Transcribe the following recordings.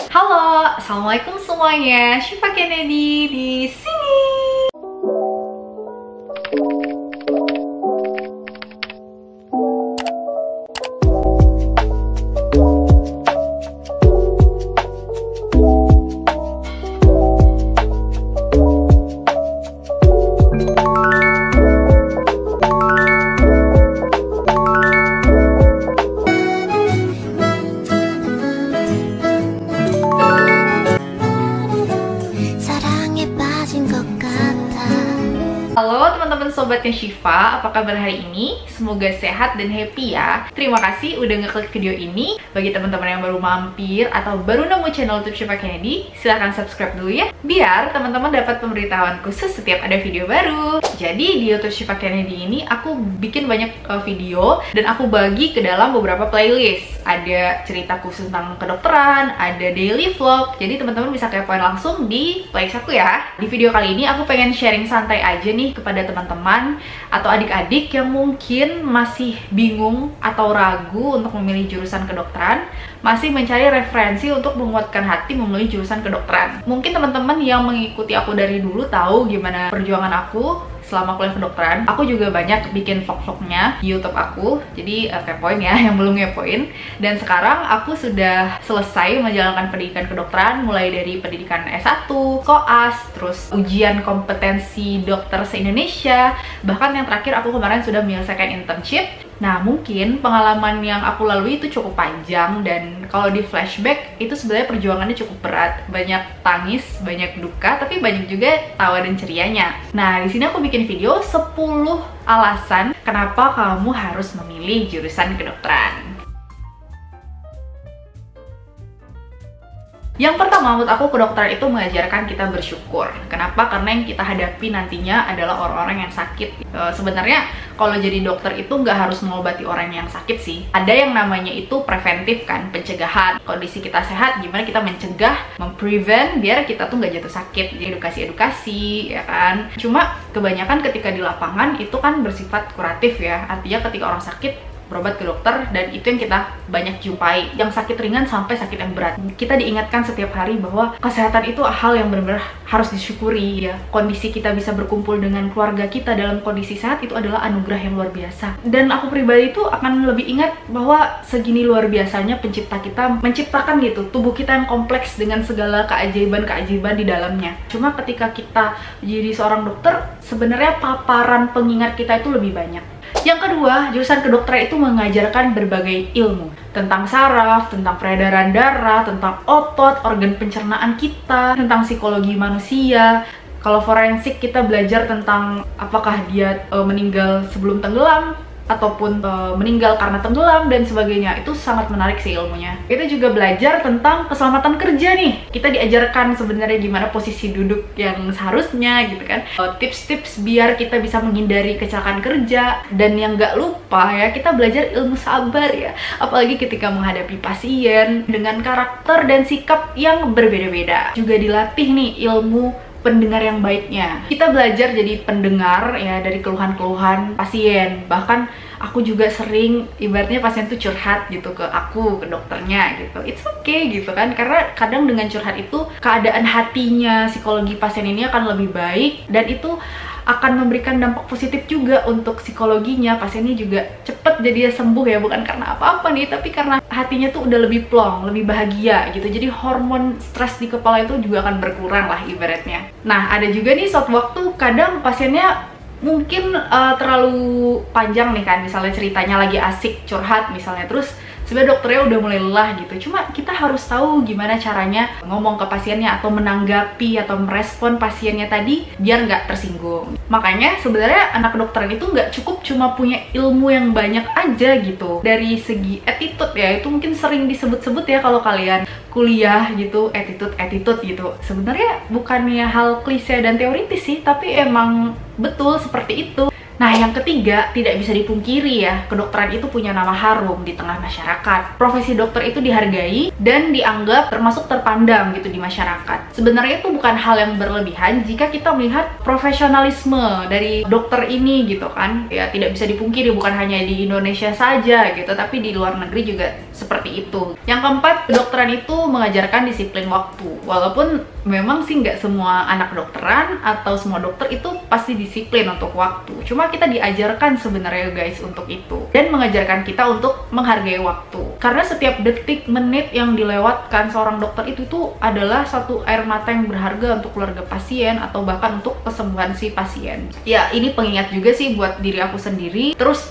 Halo, assalamualaikum semuanya. Syifa Kennedy di sini. Halo teman-teman sobatnya Syifa, apa kabar hari ini? Semoga sehat dan happy ya. Terima kasih udah ngeklik video ini. Bagi teman-teman yang baru mampir atau baru nemu channel YouTube Syifa Kennedy, silahkan subscribe dulu ya, biar teman-teman dapat pemberitahuan khusus setiap ada video baru. Jadi di YouTube Syifa Kennedy ini aku bikin banyak video dan aku bagi ke dalam beberapa playlist. Ada cerita khusus tentang kedokteran, ada daily vlog. Jadi teman-teman bisa kepoin langsung di playlist aku ya. Di video kali ini aku pengen sharing santai aja nih kepada teman-teman atau adik-adik yang mungkin masih bingung atau ragu untuk memilih jurusan kedokteran, masih mencari referensi untuk menguatkan hati memilih jurusan kedokteran. Mungkin teman-teman yang mengikuti aku dari dulu tahu gimana perjuangan aku selama kuliah kedokteran. Aku juga banyak bikin vlog-vlognya di YouTube aku, jadi kepoin ya yang belum ngepoin. Dan sekarang aku sudah selesai menjalankan pendidikan kedokteran, mulai dari pendidikan S1, koas, terus ujian kompetensi dokter se-Indonesia, bahkan yang terakhir aku kemarin sudah menyelesaikan internship. Nah, mungkin pengalaman yang aku lalui itu cukup panjang, dan kalau di flashback itu sebenarnya perjuangannya cukup berat. Banyak tangis, banyak duka, tapi banyak juga tawa dan cerianya. Nah, di sini aku bikin video 10 alasan kenapa kamu harus memilih jurusan kedokteran. Yang pertama, menurut aku kedokteran itu mengajarkan kita bersyukur. Kenapa? Karena yang kita hadapi nantinya adalah orang-orang yang sakit. Sebenarnya kalau jadi dokter itu nggak harus mengobati orang yang sakit sih. Ada yang namanya itu preventif kan, pencegahan. Kondisi kita sehat, gimana kita mencegah, memprevent biar kita tuh nggak jatuh sakit. Edukasi-edukasi, ya kan. Cuma kebanyakan ketika di lapangan itu kan bersifat kuratif ya. Artinya ketika orang sakit, berobat ke dokter, dan itu yang kita banyak jumpai, yang sakit ringan sampai sakit yang berat. Kita diingatkan setiap hari bahwa kesehatan itu hal yang benar-benar harus disyukuri ya. Kondisi kita bisa berkumpul dengan keluarga kita dalam kondisi sehat itu adalah anugerah yang luar biasa. Dan aku pribadi itu akan lebih ingat bahwa segini luar biasanya pencipta kita menciptakan gitu tubuh kita yang kompleks dengan segala keajaiban-keajaiban di dalamnya. Cuma ketika kita jadi seorang dokter, sebenarnya paparan pengingat kita itu lebih banyak. Yang kedua, jurusan kedokteran itu mengajarkan berbagai ilmu tentang saraf, tentang peredaran darah, tentang otot, organ pencernaan kita, tentang psikologi manusia. Kalau forensik kita belajar tentang apakah dia meninggal sebelum tenggelam ataupun meninggal karena tenggelam dan sebagainya. Itu sangat menarik sih ilmunya. Kita juga belajar tentang keselamatan kerja nih. Kita diajarkan sebenarnya gimana posisi duduk yang seharusnya gitu kan. Tips-tips biar kita bisa menghindari kecelakaan kerja. Dan yang nggak lupa ya, kita belajar ilmu sabar ya. Apalagi ketika menghadapi pasien dengan karakter dan sikap yang berbeda-beda. Juga dilatih nih ilmu pendengar yang baiknya. Kita belajar jadi pendengar ya dari keluhan-keluhan pasien. Bahkan aku juga sering ibaratnya pasien tuh curhat gitu ke aku, ke dokternya gitu. It's okay gitu kan, karena kadang dengan curhat itu keadaan hatinya psikologi pasien ini akan lebih baik, dan itu akan memberikan dampak positif juga untuk psikologinya. Pasiennya juga cepet jadi sembuh ya, bukan karena apa-apa nih, tapi karena hatinya tuh udah lebih plong, lebih bahagia gitu. Jadi hormon stres di kepala itu juga akan berkurang lah ibaratnya. Nah, ada juga nih suatu waktu kadang pasiennya mungkin terlalu panjang nih kan, misalnya ceritanya lagi asik curhat misalnya, terus sebenarnya dokternya udah mulai lelah gitu. Cuma kita harus tahu gimana caranya ngomong ke pasiennya atau menanggapi atau merespon pasiennya tadi biar nggak tersinggung. Makanya sebenarnya anak kedokteran itu nggak cukup cuma punya ilmu yang banyak aja gitu. Dari segi attitude ya, itu mungkin sering disebut-sebut ya kalau kalian kuliah gitu, attitude gitu. Sebenarnya bukannya hal klise dan teoritis sih, tapi emang betul seperti itu. Nah, yang ketiga, tidak bisa dipungkiri ya, kedokteran itu punya nama harum di tengah masyarakat. Profesi dokter itu dihargai dan dianggap termasuk terpandang gitu di masyarakat. Sebenarnya itu bukan hal yang berlebihan jika kita melihat profesionalisme dari dokter ini gitu kan. Ya, tidak bisa dipungkiri bukan hanya di Indonesia saja gitu, tapi di luar negeri juga seperti itu. Yang keempat, kedokteran itu mengajarkan disiplin waktu. Walaupun memang sih nggak semua anak kedokteran atau semua dokter itu pasti disiplin untuk waktu. Cuma kita diajarkan sebenarnya guys untuk itu, dan mengajarkan kita untuk menghargai waktu, karena setiap detik menit yang dilewatkan seorang dokter itu tuh adalah satu air mata yang berharga untuk keluarga pasien atau bahkan untuk kesembuhan si pasien. Ya, ini pengingat juga sih buat diri aku sendiri, terus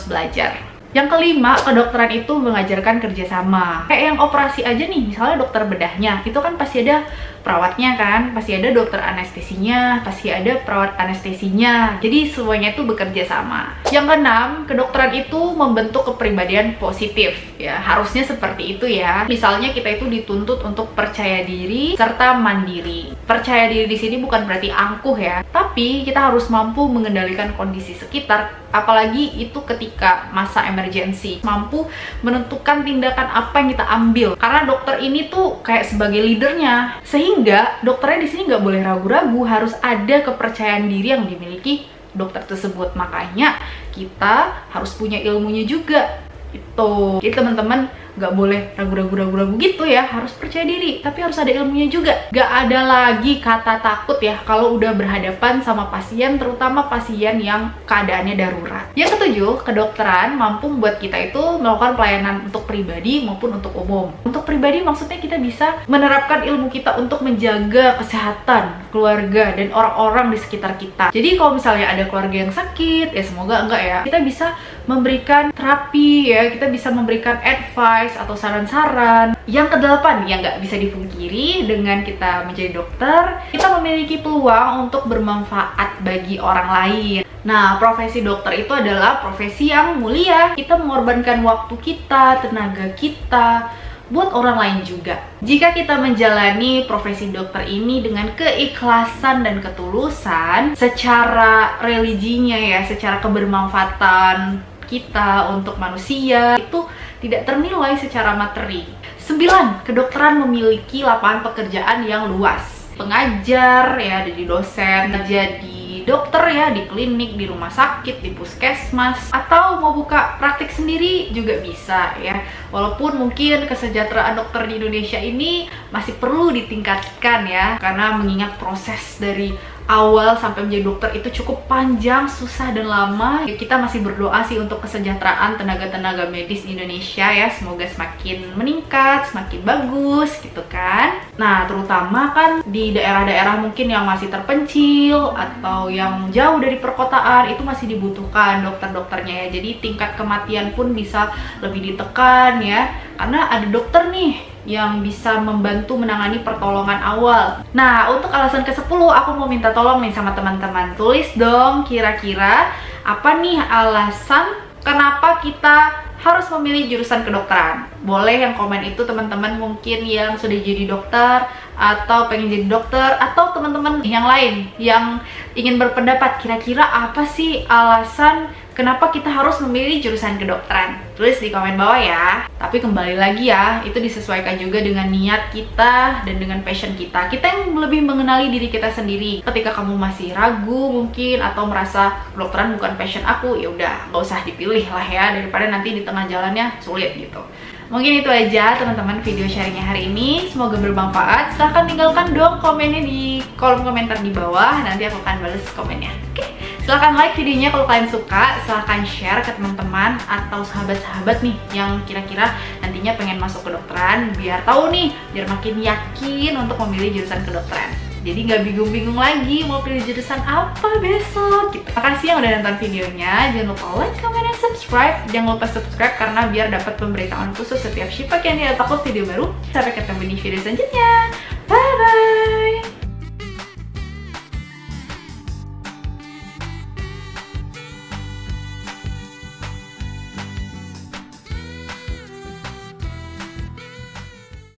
belajar. Yang kelima, kedokteran itu mengajarkan kerjasama. Kayak yang operasi aja nih, misalnya dokter bedahnya, itu kan pasti ada perawatnya kan, pasti ada dokter anestesinya, pasti ada perawat anestesinya. Jadi semuanya itu bekerja sama. Yang keenam, kedokteran itu membentuk kepribadian positif. Ya, harusnya seperti itu ya. Misalnya kita itu dituntut untuk percaya diri serta mandiri. Percaya diri di sini bukan berarti angkuh ya, tapi kita harus mampu mengendalikan kondisi sekitar, apalagi itu ketika masa emergency, mampu menentukan tindakan apa yang kita ambil. Karena dokter ini tuh kayak sebagai leadernya, sehingga dokternya di sini nggak boleh ragu-ragu, harus ada kepercayaan diri yang dimiliki dokter tersebut. Makanya kita harus punya ilmunya juga. Itu. Jadi teman-teman nggak boleh ragu-ragu gitu ya, harus percaya diri, tapi harus ada ilmunya juga. Nggak ada lagi kata takut ya kalau udah berhadapan sama pasien, terutama pasien yang keadaannya darurat. Yang ketujuh, kedokteran mampu membuat kita itu melakukan pelayanan untuk pribadi maupun untuk umum. Untuk pribadi maksudnya kita bisa menerapkan ilmu kita untuk menjaga kesehatan keluarga dan orang-orang di sekitar kita. Jadi kalau misalnya ada keluarga yang sakit, ya semoga enggak ya, kita bisa memberikan terapi ya, kita bisa memberikan advice atau saran-saran. Yang kedelapan, yang nggak bisa dipungkiri, dengan kita menjadi dokter, kita memiliki peluang untuk bermanfaat bagi orang lain. Nah, profesi dokter itu adalah profesi yang mulia. Kita mengorbankan waktu kita, tenaga kita, buat orang lain juga. Jika kita menjalani profesi dokter ini dengan keikhlasan dan ketulusan, secara religinya ya, secara kebermanfaatan kita untuk manusia, itu tidak ternilai secara materi. 9. Kedokteran memiliki lapangan pekerjaan yang luas. Pengajar ya, jadi dosen, jadi dokter ya, di klinik, di rumah sakit, di puskesmas, atau mau buka praktik sendiri juga bisa ya. Walaupun mungkin kesejahteraan dokter di Indonesia ini masih perlu ditingkatkan ya, karena mengingat proses dari awal sampai menjadi dokter itu cukup panjang, susah dan lama. Kita masih berdoa sih untuk kesejahteraan tenaga-tenaga medis di Indonesia ya, semoga semakin meningkat, semakin bagus gitu kan. Nah, terutama kan di daerah-daerah mungkin yang masih terpencil atau yang jauh dari perkotaan, itu masih dibutuhkan dokter-dokternya ya. Jadi tingkat kematian pun bisa lebih ditekan ya, karena ada dokter nih yang bisa membantu menangani pertolongan awal. Nah, untuk alasan ke-10 aku mau minta tolong nih sama teman-teman. Tulis dong kira-kira apa nih alasan kenapa kita harus memilih jurusan kedokteran. Boleh yang komen itu teman-teman mungkin yang sudah jadi dokter atau pengen jadi dokter, atau teman-teman yang lain yang ingin berpendapat kira-kira apa sih alasan kenapa kita harus memilih jurusan kedokteran. Tulis di komen bawah ya. Tapi kembali lagi ya, itu disesuaikan juga dengan niat kita dan dengan passion kita. Kita yang lebih mengenali diri kita sendiri. Ketika kamu masih ragu mungkin atau merasa kedokteran bukan passion aku, ya udah nggak usah dipilih lah ya, daripada nanti di tengah jalannya sulit gitu. Mungkin itu aja teman-teman video sharingnya hari ini, semoga bermanfaat. Silahkan tinggalkan dong komennya di kolom komentar di bawah, nanti aku akan balas komennya. Oke, silahkan like videonya kalau kalian suka, silahkan share ke teman-teman atau sahabat-sahabat nih yang kira-kira nantinya pengen masuk kedokteran, biar tahu nih, biar makin yakin untuk memilih jurusan kedokteran. Jadi nggak bingung-bingung lagi mau pilih jurusan apa besok gitu. Makasih yang udah nonton videonya. Jangan lupa like, comment, dan subscribe. Jangan lupa subscribe karena biar dapat pemberitahuan khusus setiap Shiva Candy atau video baru. Sampai ketemu di video selanjutnya.